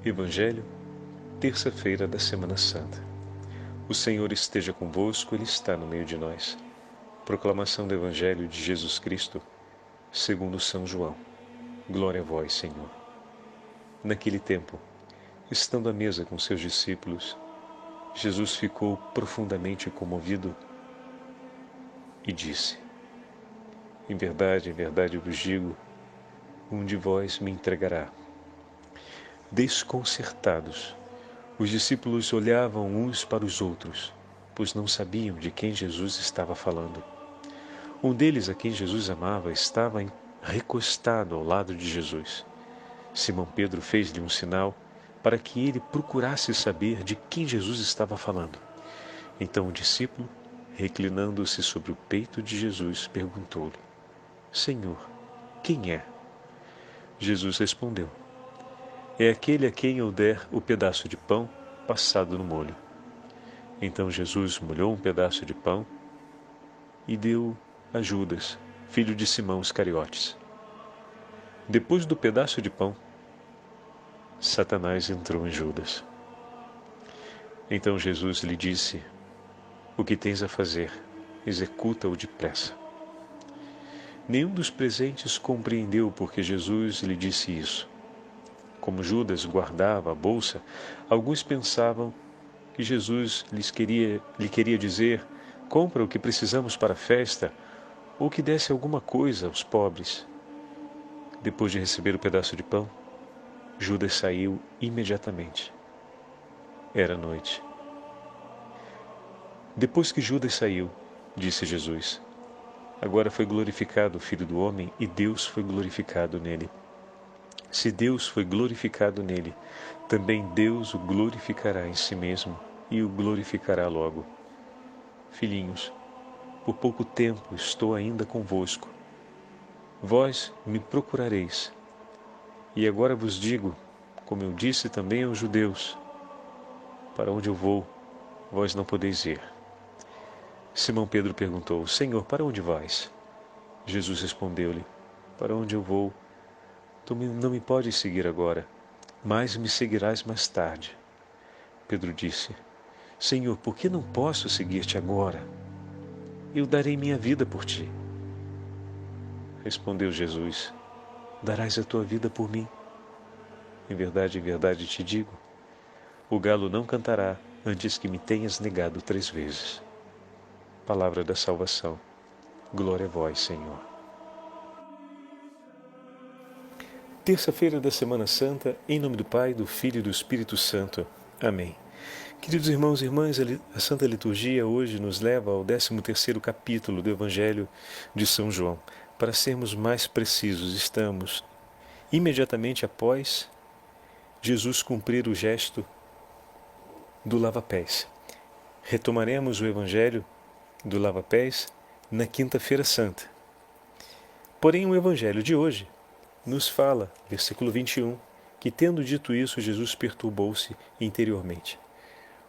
Evangelho, terça-feira da Semana Santa. O Senhor esteja convosco, Ele está no meio de nós. Proclamação do Evangelho de Jesus Cristo, segundo São João. Glória a vós, Senhor. Naquele tempo, estando à mesa com seus discípulos, Jesus ficou profundamente comovido e disse: em verdade vos digo, um de vós me entregará. Desconcertados, os discípulos olhavam uns para os outros, pois não sabiam de quem Jesus estava falando. Um deles, a quem Jesus amava, estava recostado ao lado de Jesus. Simão Pedro fez-lhe um sinal para que ele procurasse saber de quem Jesus estava falando. Então o discípulo, reclinando-se sobre o peito de Jesus, perguntou-lhe: Senhor, quem é? Jesus respondeu: é aquele a quem eu der o pedaço de pão passado no molho. Então Jesus molhou um pedaço de pão e deu a Judas, filho de Simão Iscariotes. Depois do pedaço de pão, Satanás entrou em Judas. Então Jesus lhe disse: o que tens a fazer, executa-o depressa. Nenhum dos presentes compreendeu porque Jesus lhe disse isso. Como Judas guardava a bolsa, alguns pensavam que Jesus lhe queria dizer: compra o que precisamos para a festa, ou que desse alguma coisa aos pobres. Depois de receber o pedaço de pão, Judas saiu imediatamente. Era noite. Depois que Judas saiu, disse Jesus: agora foi glorificado o Filho do Homem e Deus foi glorificado nele. Se Deus foi glorificado nele, também Deus o glorificará em si mesmo e o glorificará logo. Filhinhos, por pouco tempo estou ainda convosco. Vós me procurareis. E agora vos digo, como eu disse também aos judeus: para onde eu vou, vós não podeis ir. Simão Pedro perguntou: Senhor, para onde vais? Jesus respondeu-lhe: para onde eu vou, tu não me podes seguir agora, mas me seguirás mais tarde. Pedro disse: Senhor, por que não posso seguir-te agora? Eu darei minha vida por ti. Respondeu Jesus: darás a tua vida por mim? Em verdade te digo, o galo não cantará antes que me tenhas negado 3 vezes. Palavra da salvação. Glória a vós, Senhor. Terça-feira da Semana Santa, em nome do Pai, do Filho e do Espírito Santo. Amém. Queridos irmãos e irmãs, a Santa Liturgia hoje nos leva ao 13º capítulo do Evangelho de São João. Para sermos mais precisos, estamos imediatamente após Jesus cumprir o gesto do lava-pés. Retomaremos o Evangelho do lava-pés na Quinta-feira Santa. Porém, o Evangelho de hoje nos fala, versículo 21, que tendo dito isso, Jesus perturbou-se interiormente.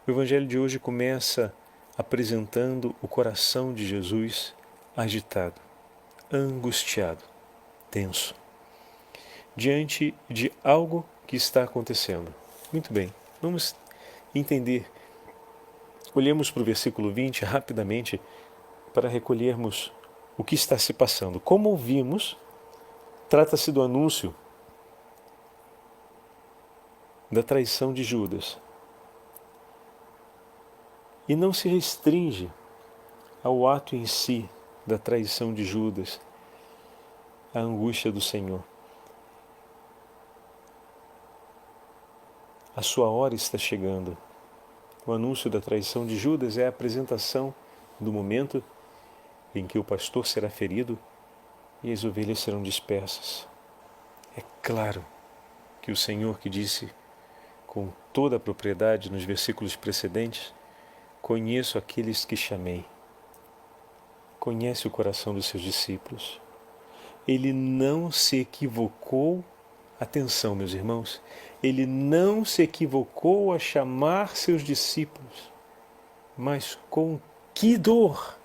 O Evangelho de hoje começa apresentando o coração de Jesus agitado, angustiado, tenso, diante de algo que está acontecendo. Muito bem, vamos entender. Olhemos para o versículo 20 rapidamente para recolhermos o que está se passando. Como ouvimos, trata-se do anúncio da traição de Judas. E não se restringe ao ato em si da traição de Judas, a angústia do Senhor. A sua hora está chegando. O anúncio da traição de Judas é a apresentação do momento em que o pastor será ferido e as ovelhas serão dispersas. É claro que o Senhor, que disse com toda a propriedade nos versículos precedentes: conheço aqueles que chamei. Conhece o coração dos seus discípulos. Ele não se equivocou, atenção meus irmãos, ele não se equivocou a chamar seus discípulos, mas com que dor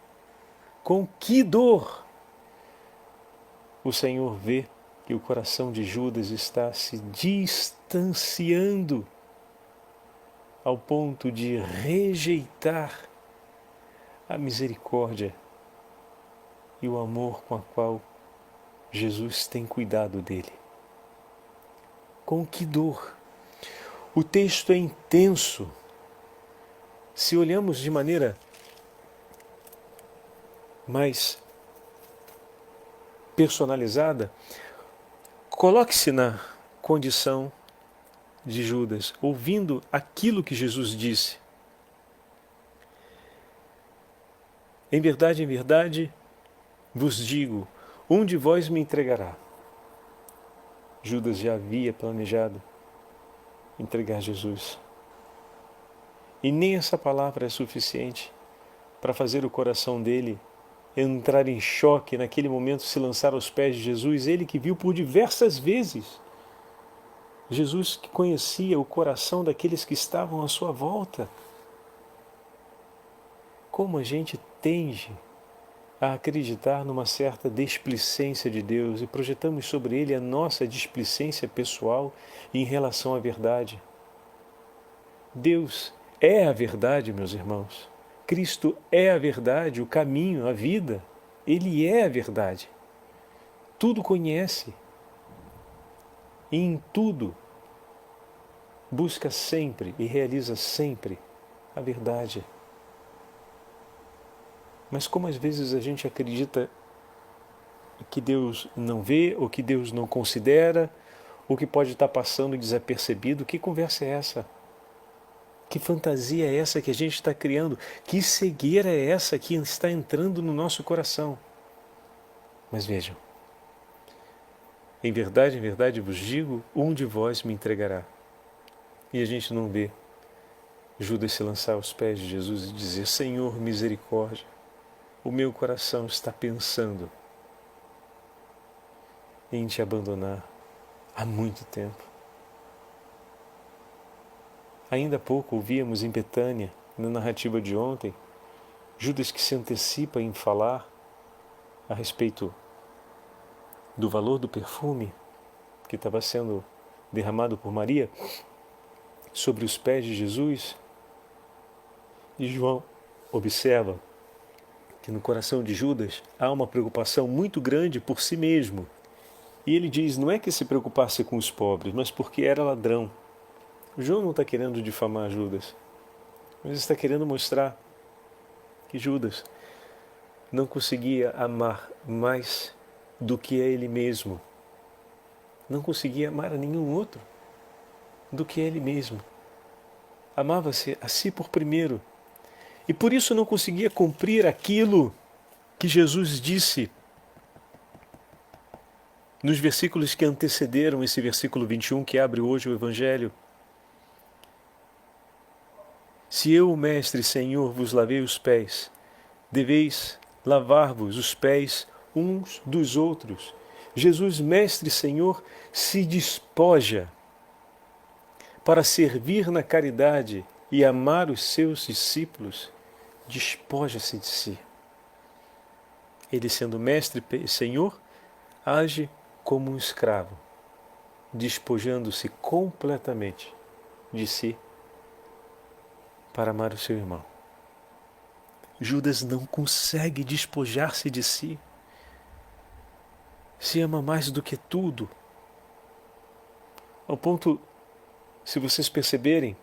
o Senhor vê que o coração de Judas está se distanciando ao ponto de rejeitar a misericórdia e o amor com a qual Jesus tem cuidado dele. Com que dor! O texto é intenso. Se olhamos de maneira mais personalizada, coloque-se na condição de Judas, ouvindo aquilo que Jesus disse. Em verdade, vos digo, um de vós me entregará. Judas já havia planejado entregar Jesus. E nem essa palavra é suficiente para fazer o coração dele entrar em choque, naquele momento se lançar aos pés de Jesus, ele que viu por diversas vezes. Jesus que conhecia o coração daqueles que estavam à sua volta. Como a gente tende a acreditar numa certa displicência de Deus e projetamos sobre ele a nossa displicência pessoal em relação à verdade. Deus é a verdade, meus irmãos. Cristo é a verdade, o caminho, a vida. Ele é a verdade. Tudo conhece. E em tudo busca sempre e realiza sempre a verdade. Mas como às vezes a gente acredita que Deus não vê, ou que Deus não considera, ou que pode estar passando desapercebido, que conversa é essa? Que fantasia é essa que a gente está criando? Que cegueira é essa que está entrando no nosso coração? Mas vejam, em verdade vos digo, um de vós me entregará. E a gente não vê Judas se lançar aos pés de Jesus e dizer: Senhor, misericórdia, o meu coração está pensando em te abandonar há muito tempo. Ainda há pouco ouvíamos em Betânia, na narrativa de ontem, Judas que se antecipa em falar a respeito do valor do perfume que estava sendo derramado por Maria sobre os pés de Jesus. E João observa que no coração de Judas há uma preocupação muito grande por si mesmo. E ele diz, não é que se preocupasse com os pobres, mas porque era ladrão. João não está querendo difamar Judas, mas está querendo mostrar que Judas não conseguia amar mais do que a ele mesmo. Não conseguia amar a nenhum outro do que a ele mesmo. Amava-se a si por primeiro. E por isso não conseguia cumprir aquilo que Jesus disse nos versículos que antecederam esse versículo 21 que abre hoje o Evangelho. Se eu, Mestre, Senhor, vos lavei os pés, deveis lavar-vos os pés uns dos outros. Jesus, Mestre, Senhor, se despoja para servir na caridade e amar os seus discípulos, despoja-se de si. Ele, sendo Mestre e Senhor, age como um escravo, despojando-se completamente de si para amar o seu irmão. Judas não consegue despojar-se de si. Se ama mais do que tudo. Ao ponto, se vocês perceberem,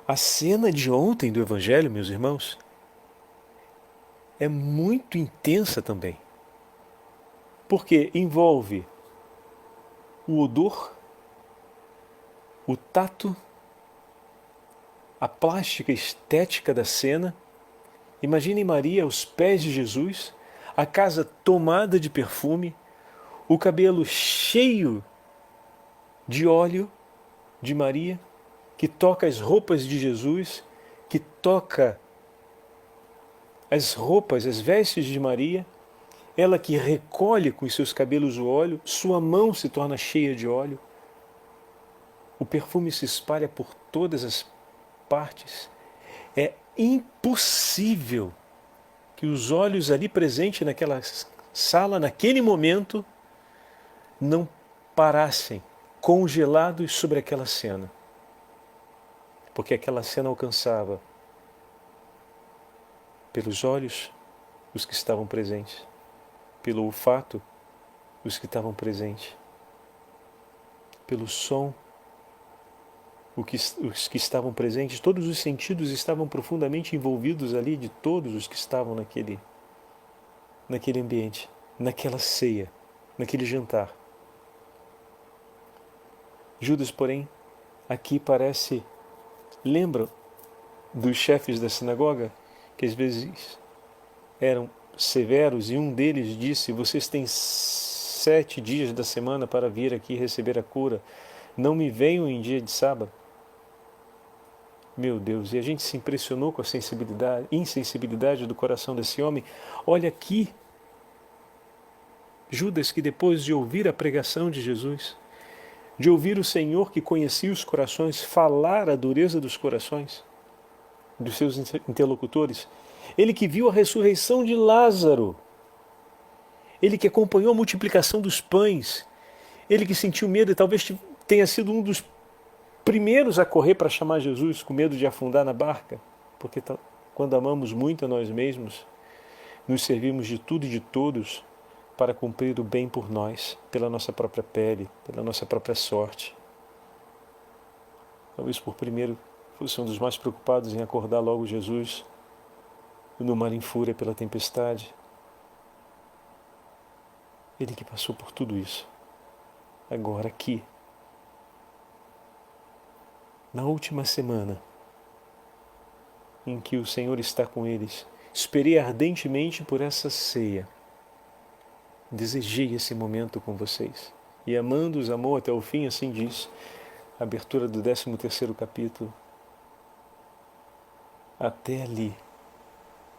a cena de ontem do Evangelho, meus irmãos, é muito intensa também. Porque envolve o odor, o tato, a plástica estética da cena. Imaginem Maria aos pés de Jesus, a casa tomada de perfume, o cabelo cheio de óleo de Maria, que toca as roupas de Jesus, que toca as roupas, as vestes de Maria, ela que recolhe com os seus cabelos o óleo, sua mão se torna cheia de óleo, o perfume se espalha por todas as partes. É impossível que os olhos ali presentes naquela sala, naquele momento, não parassem congelados sobre aquela cena, porque aquela cena alcançava pelos olhos os que estavam presentes, pelo olfato os que estavam presentes, pelo som os que estavam presentes, todos os sentidos estavam profundamente envolvidos ali de todos os que estavam naquele ambiente, naquela ceia, naquele jantar. Judas, porém, aqui lembra dos chefes da sinagoga, que às vezes eram severos, e um deles disse: vocês têm 7 dias da semana para vir aqui receber a cura, não me venham em dia de sábado. Meu Deus, e a gente se impressionou com a insensibilidade do coração desse homem. Olha aqui, Judas, que depois de ouvir a pregação de Jesus, de ouvir o Senhor que conhecia os corações, falar a dureza dos corações dos seus interlocutores, ele que viu a ressurreição de Lázaro, ele que acompanhou a multiplicação dos pães, ele que sentiu medo e talvez tenha sido um dos primeiros a correr para chamar Jesus, com medo de afundar na barca, porque quando amamos muito a nós mesmos, nos servimos de tudo e de todos para cumprir o bem por nós, pela nossa própria pele, pela nossa própria sorte. Talvez por primeiro fosse um dos mais preocupados em acordar logo Jesus no mar em fúria pela tempestade. Ele que passou por tudo isso, agora aqui, na última semana em que o Senhor está com eles, esperei ardentemente por essa ceia. Desejei esse momento com vocês. E amando-os, amou até o fim, assim diz a abertura do 13º capítulo. Até ali,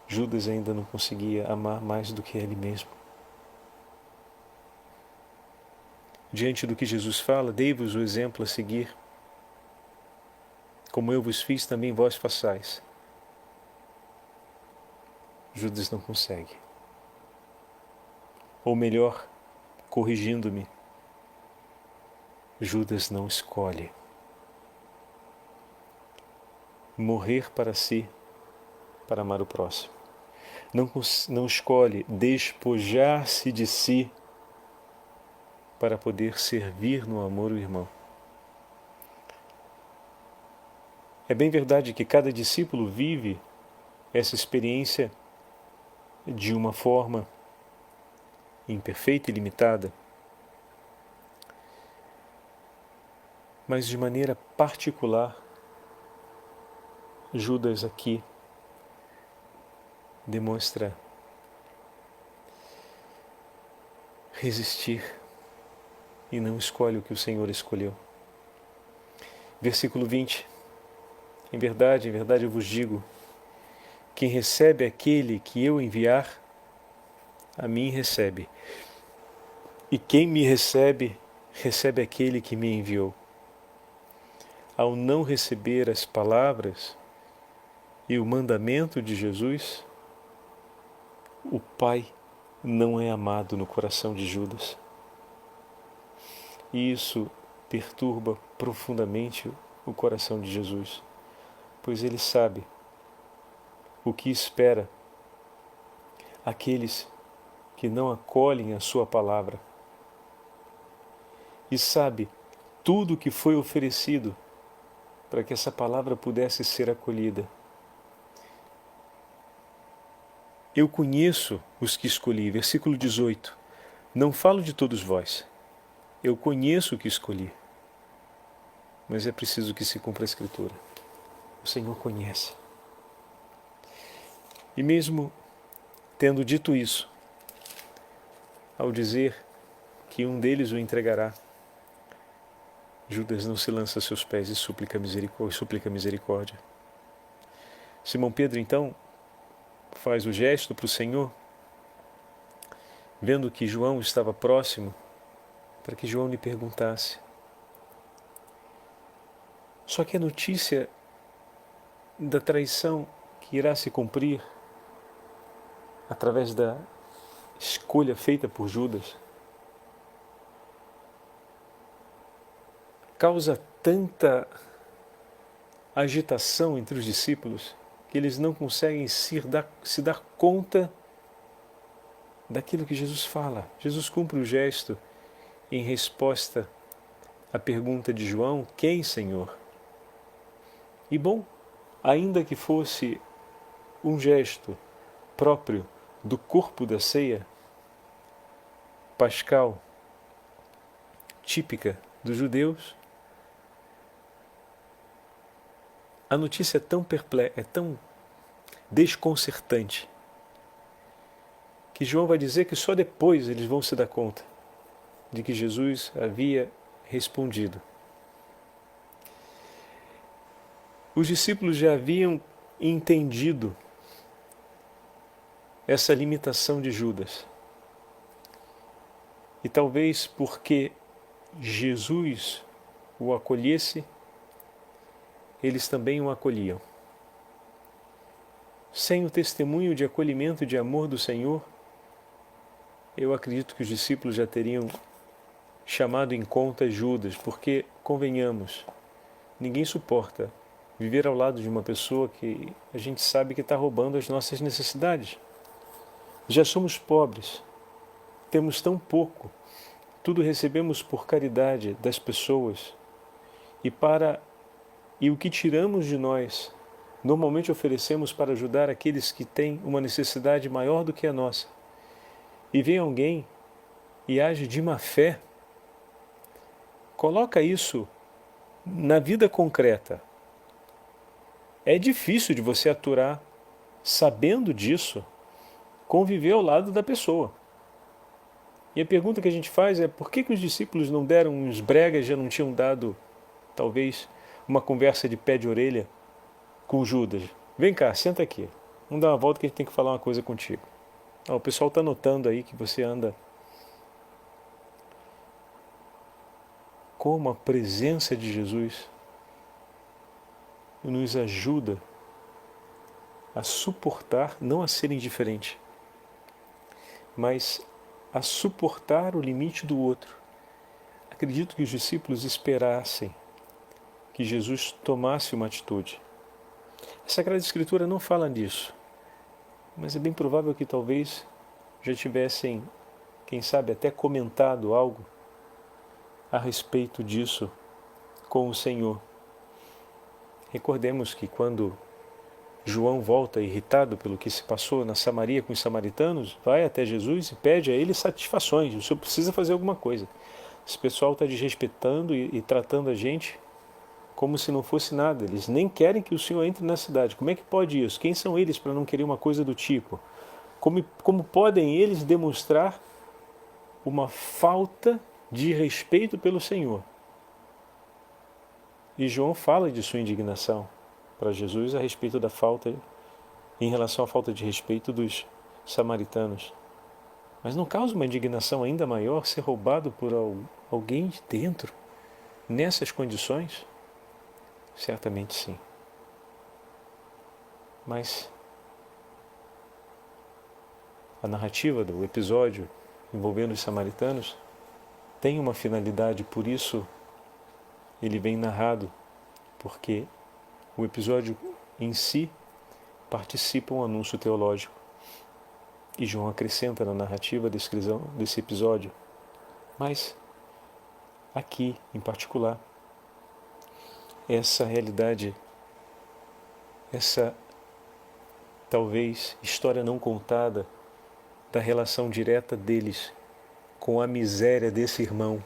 Judas ainda não conseguia amar mais do que ele mesmo. Diante do que Jesus fala, dei-vos o exemplo a seguir. Como eu vos fiz, também vós façais. Judas não consegue. Ou melhor, corrigindo-me, Judas não escolhe morrer para si, para amar o próximo. Não escolhe despojar-se de si para poder servir no amor o irmão. É bem verdade que cada discípulo vive essa experiência de uma forma imperfeita e limitada, mas de maneira particular, Judas aqui demonstra resistir e não escolhe o que o Senhor escolheu. Versículo 20. Em verdade eu vos digo, quem recebe aquele que eu enviar, a mim recebe. E quem me recebe, recebe aquele que me enviou. Ao não receber as palavras e o mandamento de Jesus, o Pai não é amado no coração de Judas. E isso perturba profundamente o coração de Jesus, pois ele sabe o que espera aqueles que não acolhem a sua palavra, e sabe tudo o que foi oferecido para que essa palavra pudesse ser acolhida. Eu conheço os que escolhi, versículo 18. Não falo de todos vós. Eu conheço o que escolhi. Mas é preciso que se cumpra a Escritura. O Senhor conhece. E mesmo tendo dito isso, ao dizer que um deles o entregará, Judas não se lança a seus pés e suplica misericórdia. Simão Pedro, então, faz o gesto para o Senhor, vendo que João estava próximo, para que João lhe perguntasse. Só que a notícia da traição que irá se cumprir através da escolha feita por Judas causa tanta agitação entre os discípulos que eles não conseguem se dar conta daquilo que Jesus fala. Jesus cumpre o gesto em resposta à pergunta de João: quem, Senhor? E bom, ainda que fosse um gesto próprio do corpo da ceia pascal, típica dos judeus, a notícia é tão desconcertante que João vai dizer que só depois eles vão se dar conta de que Jesus havia respondido. Os discípulos já haviam entendido essa limitação de Judas. E talvez porque Jesus o acolhesse, eles também o acolhiam. Sem o testemunho de acolhimento e de amor do Senhor, eu acredito que os discípulos já teriam chamado em conta Judas, porque, convenhamos, ninguém suporta viver ao lado de uma pessoa que a gente sabe que está roubando as nossas necessidades. Já somos pobres, temos tão pouco, tudo recebemos por caridade das pessoas, e o que tiramos de nós, normalmente oferecemos para ajudar aqueles que têm uma necessidade maior do que a nossa. E vem alguém e age de má fé, coloca isso na vida concreta. É difícil de você aturar, sabendo disso, conviver ao lado da pessoa. E a pergunta que a gente faz é: por que os discípulos não deram uns bregas, já não tinham dado, talvez, uma conversa de pé de orelha com Judas? Vem cá, senta aqui. Vamos dar uma volta que a gente tem que falar uma coisa contigo. O pessoal está notando aí que você anda como a presença de Jesus nos ajuda a suportar, não a ser indiferente, mas a suportar o limite do outro. Acredito que os discípulos esperassem que Jesus tomasse uma atitude. A Sagrada Escritura não fala disso, mas é bem provável que talvez já tivessem, quem sabe, até comentado algo a respeito disso com o Senhor. Recordemos que quando João volta irritado pelo que se passou na Samaria com os samaritanos, vai até Jesus e pede a ele satisfações. O Senhor precisa fazer alguma coisa. Esse pessoal está desrespeitando e tratando a gente como se não fosse nada. Eles nem querem que o Senhor entre na cidade. Como é que pode isso? Quem são eles para não querer uma coisa do tipo? Como podem eles demonstrar uma falta de respeito pelo Senhor? E João fala de sua indignação para Jesus a respeito da falta, em relação à falta de respeito dos samaritanos. Mas não causa uma indignação ainda maior ser roubado por alguém de dentro, nessas condições? Certamente sim. Mas a narrativa do episódio envolvendo os samaritanos tem uma finalidade, por isso ele vem narrado, porque o episódio em si participa um anúncio teológico. E João acrescenta na narrativa a descrição desse episódio. Mas, aqui, em particular, essa realidade, essa, talvez, história não contada da relação direta deles com a miséria desse irmão,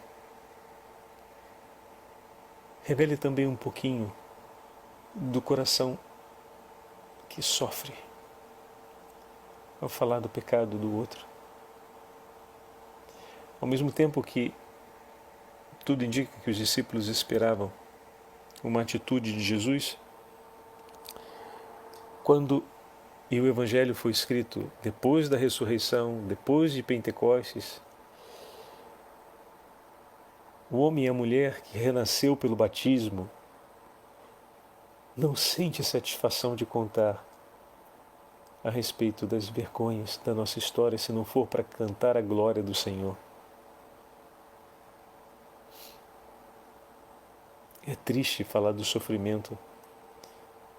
revela também um pouquinho do coração que sofre ao falar do pecado do outro. Ao mesmo tempo que tudo indica que os discípulos esperavam uma atitude de Jesus, quando o Evangelho foi escrito depois da ressurreição, depois de Pentecostes, o homem e a mulher que renasceu pelo batismo não sente satisfação de contar a respeito das vergonhas da nossa história se não for para cantar a glória do Senhor. É triste falar do sofrimento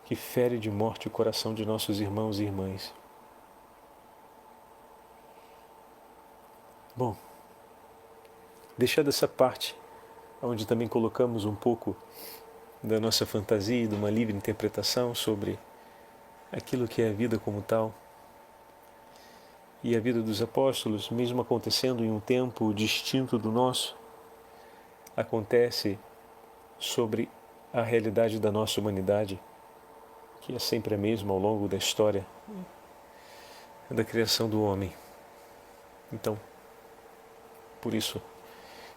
que fere de morte o coração de nossos irmãos e irmãs. Bom, deixando essa parte, onde também colocamos um pouco da nossa fantasia e de uma livre interpretação sobre aquilo que é a vida como tal, e a vida dos apóstolos, mesmo acontecendo em um tempo distinto do nosso, acontece sobre a realidade da nossa humanidade, que é sempre a mesma ao longo da história da criação do homem. Então, por isso,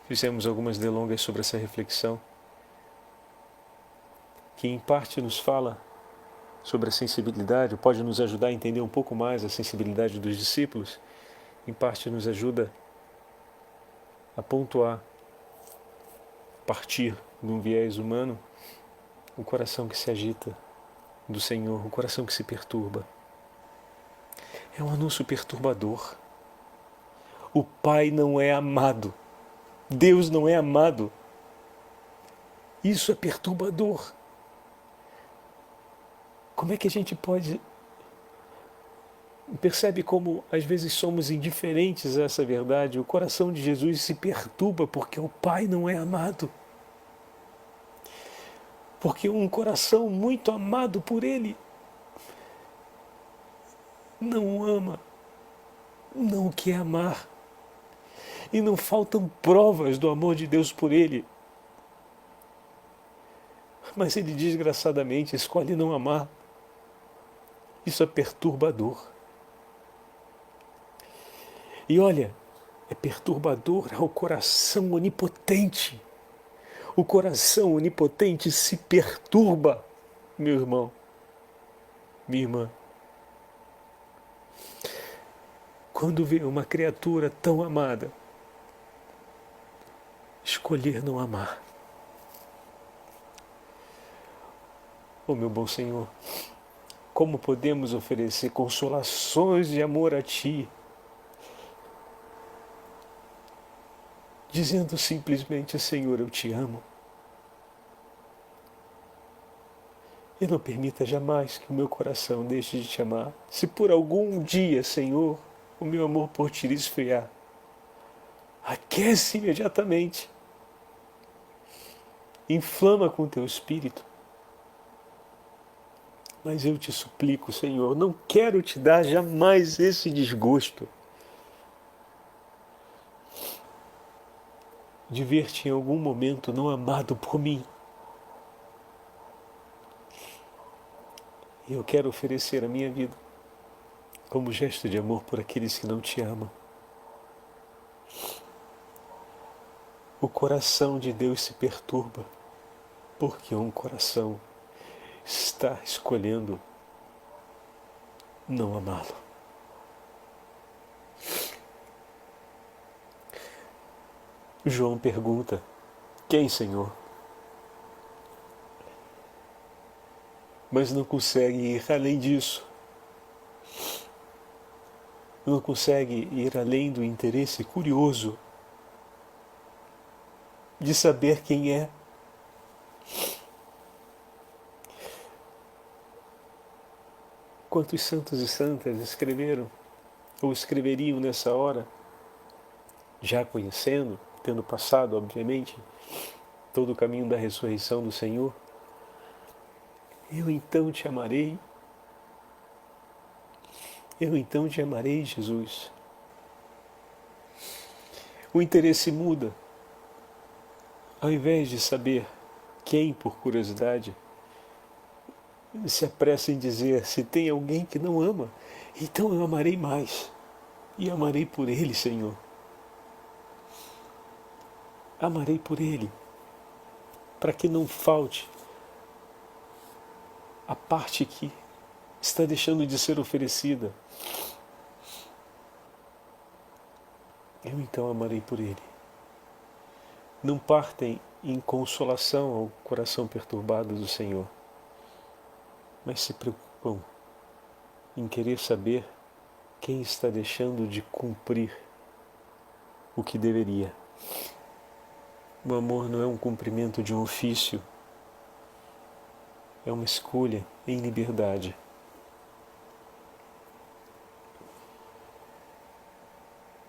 fizemos algumas delongas sobre essa reflexão, que em parte nos fala sobre a sensibilidade, pode nos ajudar a entender um pouco mais a sensibilidade dos discípulos, em parte nos ajuda a pontuar, partir de um viés humano, o coração que se agita do Senhor, o coração que se perturba. É um anúncio perturbador. O Pai não é amado. Deus não é amado. Isso é perturbador. Como é que a gente pode... Percebe como às vezes somos indiferentes a essa verdade? O coração de Jesus se perturba porque o Pai não é amado. Porque um coração muito amado por Ele não o ama, não o quer amar. E não faltam provas do amor de Deus por Ele. Mas Ele desgraçadamente escolhe não amar. Isso é perturbador. E olha, é perturbador ao coração onipotente. O coração onipotente se perturba, meu irmão, minha irmã. Quando vê uma criatura tão amada, escolher não amar. Oh, meu bom Senhor, como podemos oferecer consolações de amor a Ti, dizendo simplesmente, Senhor, eu te amo. E não permita jamais que o meu coração deixe de te amar. Se por algum dia, Senhor, o meu amor por Ti esfriar, aquece imediatamente. Inflama com Teu Espírito. Mas eu te suplico, Senhor, não quero te dar jamais esse desgosto de ver-te em algum momento não amado por mim. E eu quero oferecer a minha vida como gesto de amor por aqueles que não te amam. O coração de Deus se perturba porque um coração está escolhendo não amá-lo. João pergunta: quem, Senhor? Mas não consegue ir além disso. Não consegue ir além do interesse curioso de saber quem é. Quantos santos e santas escreveram ou escreveriam nessa hora, já conhecendo, tendo passado, obviamente, todo o caminho da ressurreição do Senhor? Eu então te amarei. Eu então te amarei, Jesus. O interesse muda. Ao invés de saber quem, por curiosidade, se apressa em dizer: se tem alguém que não ama, então eu amarei mais. E amarei por Ele, Senhor. Amarei por Ele, para que não falte a parte que está deixando de ser oferecida. Eu então amarei por Ele. Não partem em consolação ao coração perturbado do Senhor, mas se preocupam em querer saber quem está deixando de cumprir o que deveria. O amor não é um cumprimento de um ofício é uma escolha em liberdade.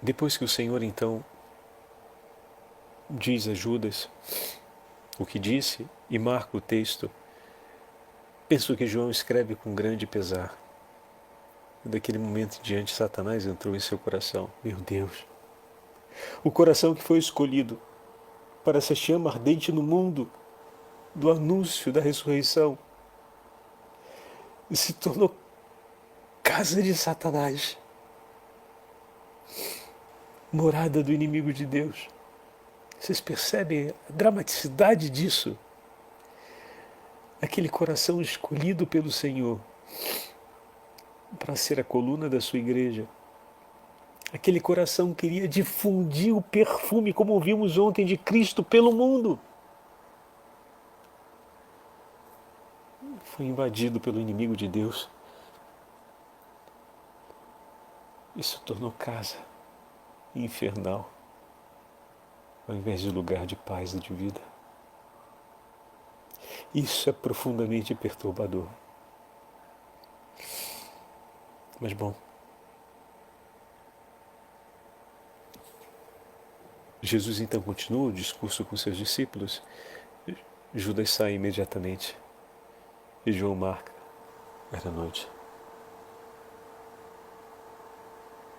Depois que o Senhor então diz a Judas o que disse e marca o texto, penso que João escreve com grande pesar. Daquele momento em diante, Satanás entrou em seu coração. Meu Deus! O coração que foi escolhido para essa chama ardente no mundo do anúncio da ressurreição se tornou casa de Satanás, morada do inimigo de Deus. Vocês percebem a dramaticidade disso? Aquele coração escolhido pelo Senhor para ser a coluna da sua igreja. Aquele coração queria difundir o perfume, como vimos ontem, de Cristo pelo mundo. Foi invadido pelo inimigo de Deus. Isso tornou casa infernal, ao invés de lugar de paz e de vida. Isso é profundamente perturbador. Mas bom, Jesus então continua o discurso com seus discípulos. Judas sai imediatamente e João marca. Era noite.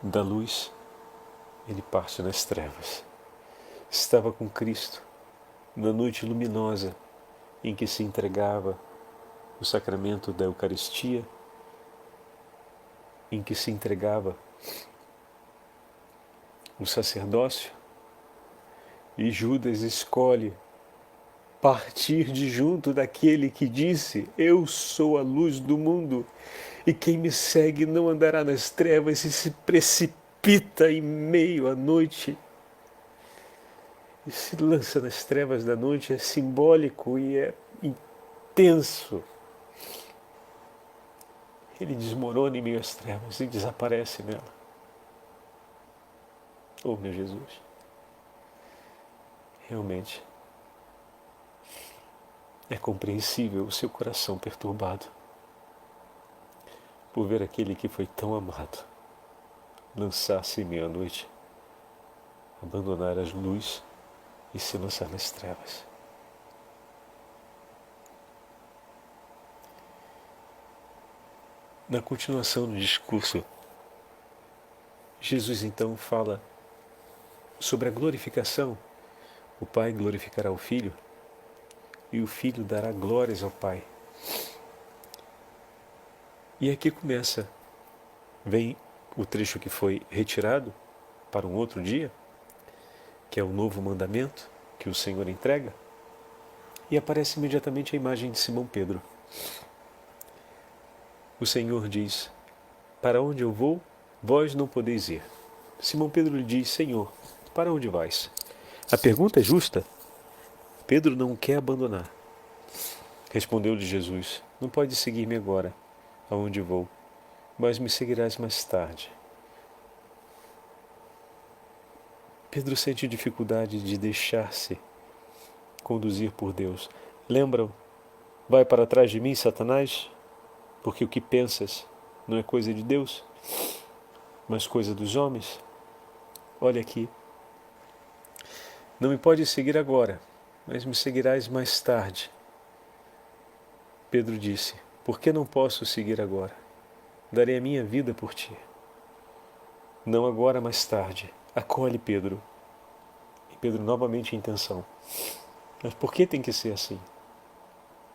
Da luz, ele parte nas trevas. Estava com Cristo na noite luminosa em que se entregava o sacramento da Eucaristia, em que se entregava o sacerdócio, e Judas escolhe partir de junto daquele que disse: eu sou a luz do mundo, e quem me segue não andará nas trevas, e se precipita em meio à noite e se lança nas trevas da noite. É simbólico e é intenso. Ele desmorona em meio às trevas e desaparece nela. Oh, meu Jesus! Realmente é compreensível o seu coração perturbado por ver aquele que foi tão amado lançar-se em meia-noite, abandonar as luzes e se lançar nas trevas. Na continuação do discurso, Jesus então fala sobre a glorificação. O Pai glorificará o Filho e o Filho dará glórias ao Pai. E aqui vem o trecho que foi retirado para um outro dia, que é o novo mandamento que o Senhor entrega, e aparece imediatamente a imagem de Simão Pedro. O Senhor diz: para onde eu vou, vós não podeis ir. Simão Pedro lhe diz: Senhor, para onde vais? A pergunta é justa. Pedro não quer abandonar. Respondeu-lhe Jesus: não podes seguir-me agora, aonde vou, mas me seguirás mais tarde. Pedro sente dificuldade de deixar-se conduzir por Deus. Lembram? Vai para trás de mim, Satanás, porque o que pensas não é coisa de Deus, mas coisa dos homens. Olha aqui. Não me podes seguir agora, mas me seguirás mais tarde. Pedro disse: por que não posso seguir agora? Darei a minha vida por ti. Não agora, mais tarde. Acolhe Pedro. E Pedro novamente em tensão. Mas por que tem que ser assim?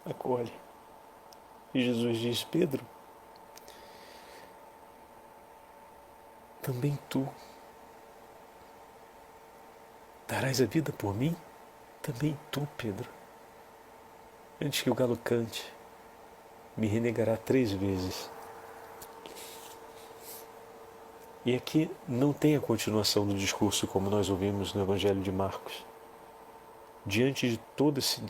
Acolhe. E Jesus diz: Pedro, também tu darás a vida por mim? Também tu, Pedro. Antes que o galo cante, me renegará 3 vezes. E aqui não tem a continuação do discurso como nós ouvimos no Evangelho de Marcos. Diante de todo esse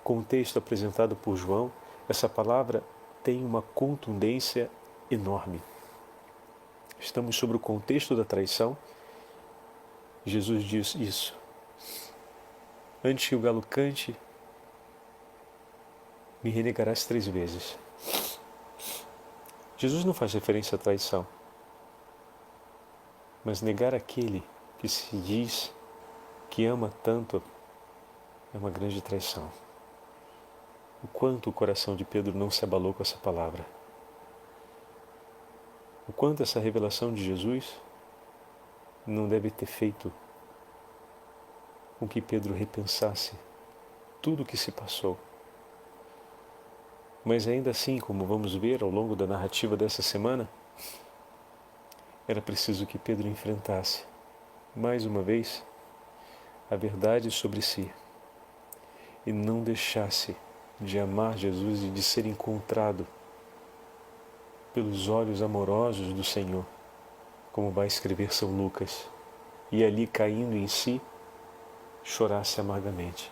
contexto apresentado por João, essa palavra tem uma contundência enorme. Estamos sobre o contexto da traição. Jesus diz isso. Antes que o galo cante, me renegarás 3 vezes. Jesus não faz referência à traição, mas negar aquele que se diz que ama tanto é uma grande traição. O quanto o coração de Pedro não se abalou com essa palavra. O quanto essa revelação de Jesus não deve ter feito com que Pedro repensasse tudo o que se passou. Mas ainda assim, como vamos ver ao longo da narrativa dessa semana, era preciso que Pedro enfrentasse, mais uma vez, a verdade sobre si e não deixasse de amar Jesus e de ser encontrado pelos olhos amorosos do Senhor, como vai escrever São Lucas, e ali caindo em si, chorasse amargamente.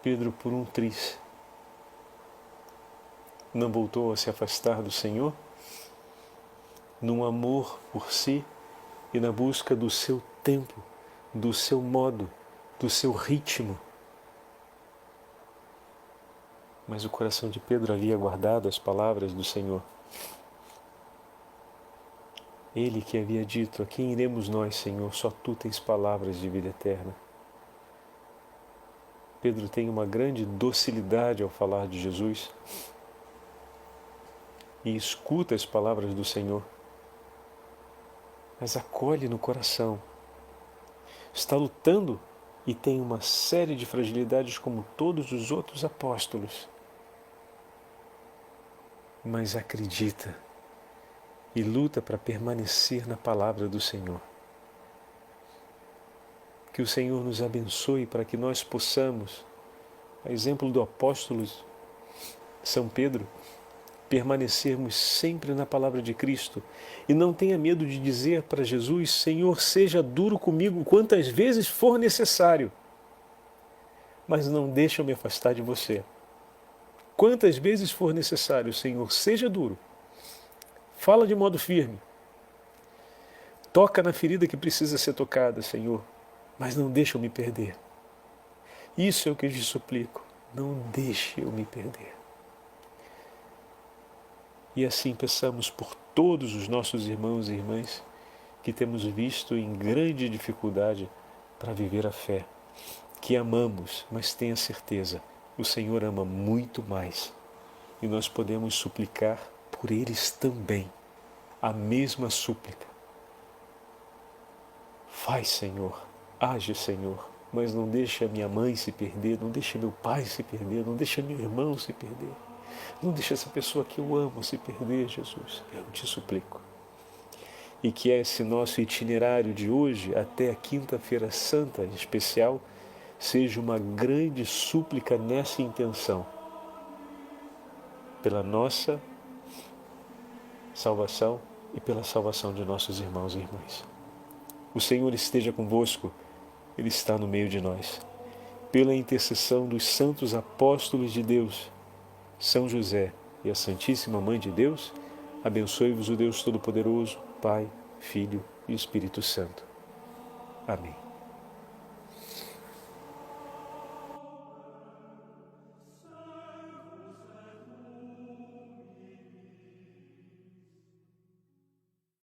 Pedro, por um triz, não voltou a se afastar do Senhor, num amor por si e na busca do seu tempo, do seu modo, do seu ritmo. Mas o coração de Pedro havia guardado as palavras do Senhor. Ele que havia dito: a quem iremos nós, Senhor? Só Tu tens palavras de vida eterna. Pedro tem uma grande docilidade ao falar de Jesus e escuta as palavras do Senhor, mas acolhe no coração. Está lutando e tem uma série de fragilidades como todos os outros apóstolos, mas acredita e luta para permanecer na palavra do Senhor. Que o Senhor nos abençoe para que nós possamos, a exemplo do apóstolo São Pedro, permanecermos sempre na palavra de Cristo e não tenha medo de dizer para Jesus: Senhor, seja duro comigo quantas vezes for necessário, mas não deixa eu me afastar de você. Quantas vezes for necessário, Senhor, seja duro. Fala de modo firme. Toca na ferida que precisa ser tocada, Senhor, mas não deixa eu me perder. Isso é o que eu te suplico. Não deixe eu me perder. E assim peçamos por todos os nossos irmãos e irmãs que temos visto em grande dificuldade para viver a fé, que amamos, mas tenha certeza, o Senhor ama muito mais. E nós podemos suplicar por eles também a mesma súplica. Faz, Senhor, age, Senhor, mas não deixe a minha mãe se perder, não deixe meu pai se perder, não deixe meu irmão se perder. Não deixe essa pessoa que eu amo se perder, Jesus. Eu te suplico. E que esse nosso itinerário de hoje, até a Quinta-feira Santa em especial, seja uma grande súplica nessa intenção. Pela nossa salvação e pela salvação de nossos irmãos e irmãs. O Senhor esteja convosco. Ele está no meio de nós. Pela intercessão dos santos apóstolos de Deus, São José e a Santíssima Mãe de Deus, abençoe-vos o Deus Todo-Poderoso, Pai, Filho e Espírito Santo. Amém.